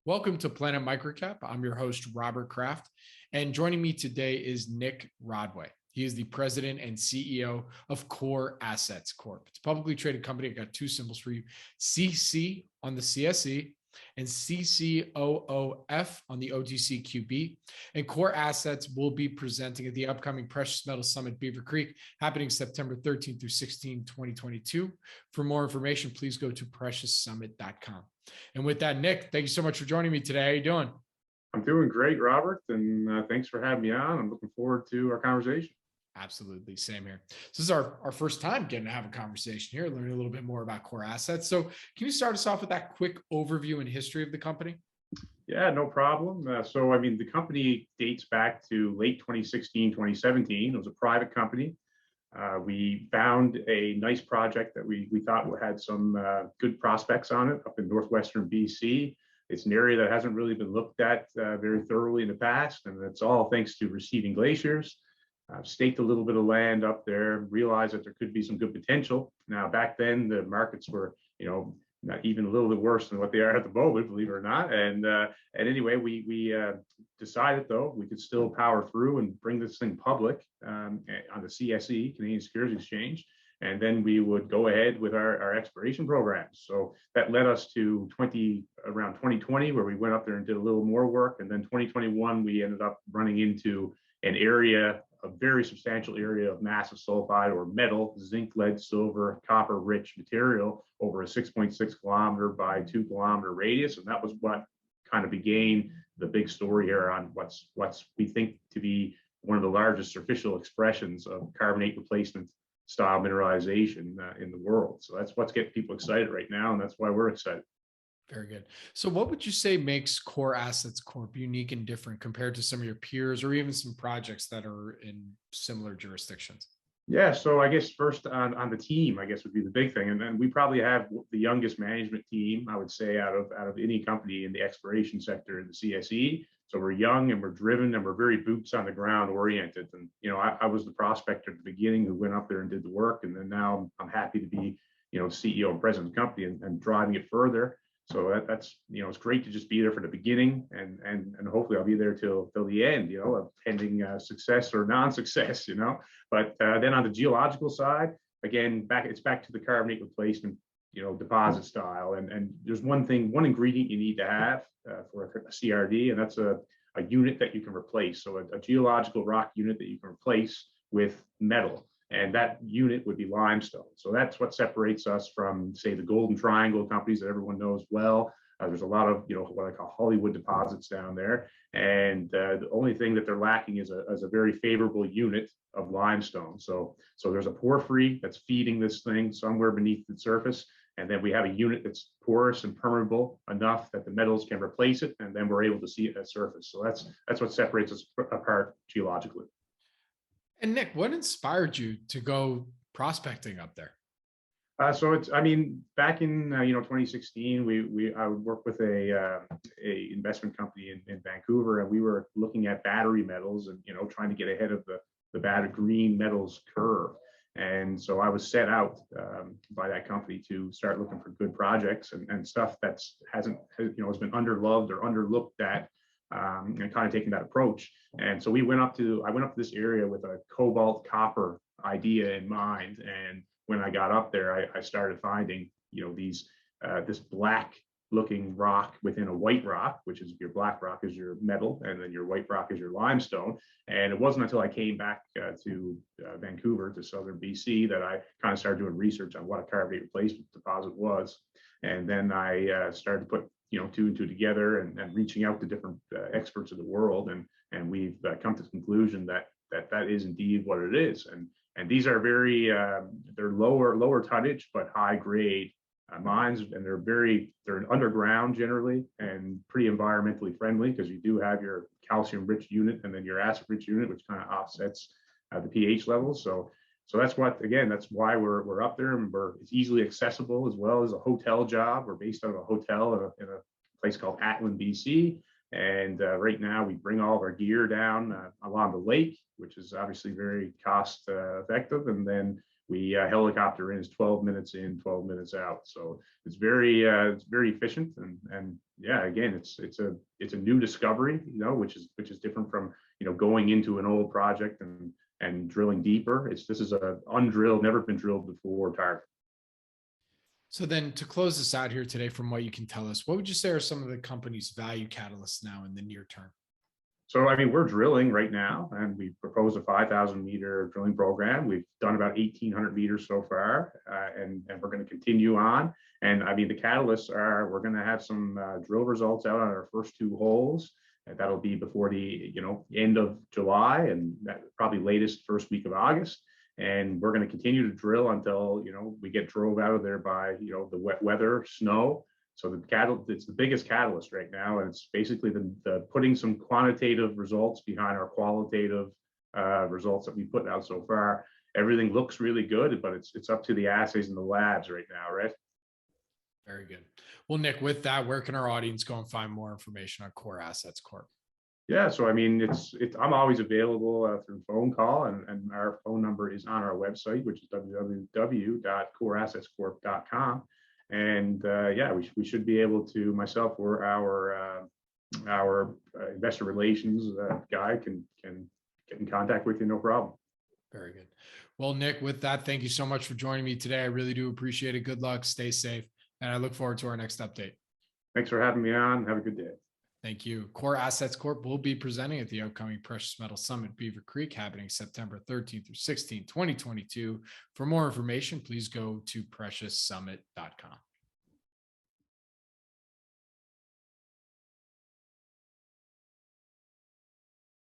Welcome to Planet MicroCap. I'm your host, Robert Kraft, and joining me today is Nick Rodway. He is the president and CEO of Core Assets Corp. It's a publicly traded company. I got two symbols for you: CC on the CSE and CCOOF on the OTCQB. And Core Assets will be presenting at the upcoming Precious Metals Summit Beaver Creek, happening September 13 through 16, 2022. For more information, please go to precioussummit.com. And with that, Nick, thank you so much for joining me today. How are you doing? I'm doing great, Robert, and thanks for having me on. I'm looking forward to our conversation. Absolutely. Same here. So this is our first time getting to have a conversation here, learning a little bit more about Core Assets. So can you start us off with that quick overview and history of the company? Yeah, no problem. The company dates back to late 2016, 2017. It was a private company. We found a nice project that we thought had some good prospects on it up in northwestern BC. It's an area that hasn't really been looked at very thoroughly in the past, and it's all thanks to receding glaciers. I've staked a little bit of land up there, realized that there could be some good potential. Now, back then, the markets were, not even a little bit worse than what they are at the moment, believe it or not. And anyway, we decided, though, we could still power through and bring this thing public on the CSE, Canadian Securities Exchange. And then we would go ahead with our exploration programs. So that led us to around 2020, where we went up there and did a little more work. And then 2021, we ended up running into an area, a very substantial area of massive sulfide or metal, zinc, lead, silver, copper rich material over a 6.6 kilometer by 2 kilometer radius. And that was what kind of began the big story here on what's we think to be one of the largest superficial expressions of carbonate replacement style mineralization in the world. So that's what's getting people excited right now, and that's why we're excited. Very good. So what would you say makes Core Assets Corp unique and different compared to some of your peers or even some projects that are in similar jurisdictions? Yeah, so I guess first on the team, I guess would be the big thing. And then we probably have the youngest management team, I would say, out of any company in the exploration sector in the CSE. So we're young and we're driven and we're very boots on the ground oriented. And, I was the prospector at the beginning who went up there and did the work. And then now I'm happy to be, CEO and president of the company and driving it further. So that's it's great to just be there for the beginning, and hopefully I'll be there till the end, pending success or non-success, But then on the geological side, again, it's back to the carbonate replacement, deposit style, and there's one ingredient you need to have for a CRD, and that's a unit that you can replace. So a geological rock unit that you can replace with metal. And that unit would be limestone. So that's what separates us from, say, the Golden Triangle companies that everyone knows well. There's a lot of, what I call Hollywood deposits down there. And the only thing that they're lacking is a very favorable unit of limestone. So there's a porphyry that's feeding this thing somewhere beneath the surface. And then we have a unit that's porous and permeable enough that the metals can replace it. And then we're able to see it at surface. So that's what separates us apart geologically. And Nick, what inspired you to go prospecting up there? Back in 2016, I would work with a investment company in Vancouver, and we were looking at battery metals and trying to get ahead of the battery green metals curve. And so I was set out by that company to start looking for good projects and stuff has been underloved or underlooked at. And kind of taking that approach. And so I went up to this area with a cobalt copper idea in mind. And when I got up there, I started finding, this black looking rock within a white rock, which is your black rock is your metal, and then your white rock is your limestone. And it wasn't until I came back to Vancouver, to southern BC, that I kind of started doing research on what a carbonate replacement deposit was. And then I started to put two and two together and reaching out to different experts of the world, and we've come to the conclusion that is indeed what it is. And these are very they're lower tonnage but high grade mines, and they're underground generally and pretty environmentally friendly, because you do have your calcium rich unit and then your acid rich unit, which kind of offsets the pH levels. So that's why we're up there, and it's easily accessible as well as a hotel job. We're based out of a hotel in a place called Atlin, BC. And right now we bring all of our gear down along the lake, which is obviously very cost effective. And then we helicopter in, is 12 minutes in, 12 minutes out. So it's very efficient, and yeah, again, it's a new discovery, which is different from going into an old project and drilling deeper. This is a undrilled, never been drilled before target. So then, to close this out here today, from what you can tell us, what would you say are some of the company's value catalysts now in the near term? So, I mean, we're drilling right now, and we proposed a 5,000 meter drilling program. We've done about 1,800 meters so far, and we're going to continue on. And I mean, the catalysts are, we're going to have some drill results out on our first 2 holes. And that'll be before the end of July, and that probably latest first week of August. And we're going to continue to drill until we get drove out of there by the wet weather, snow. So it's the biggest catalyst right now, and it's basically the putting some quantitative results behind our qualitative results that we put out so far. Everything looks really good, but it's up to the assays in the labs right now, right? Very good. Well, Nick, with that, where can our audience go and find more information on Core Assets Corp? Yeah, so I mean, I'm always available through phone call, and our phone number is on our website, which is www.coreassetscorp.com. And yeah, we should be able to. Myself, or our investor relations guy can get in contact with you, no problem. Very good. Well, Nick, with that, thank you so much for joining me today. I really do appreciate it. Good luck, stay safe, and I look forward to our next update. Thanks for having me on. Have a good day. Thank you. Core Assets Corp will be presenting at the upcoming Precious Metal Summit Beaver Creek, happening September 13th through 16th, 2022. For more information, please go to precioussummit.com.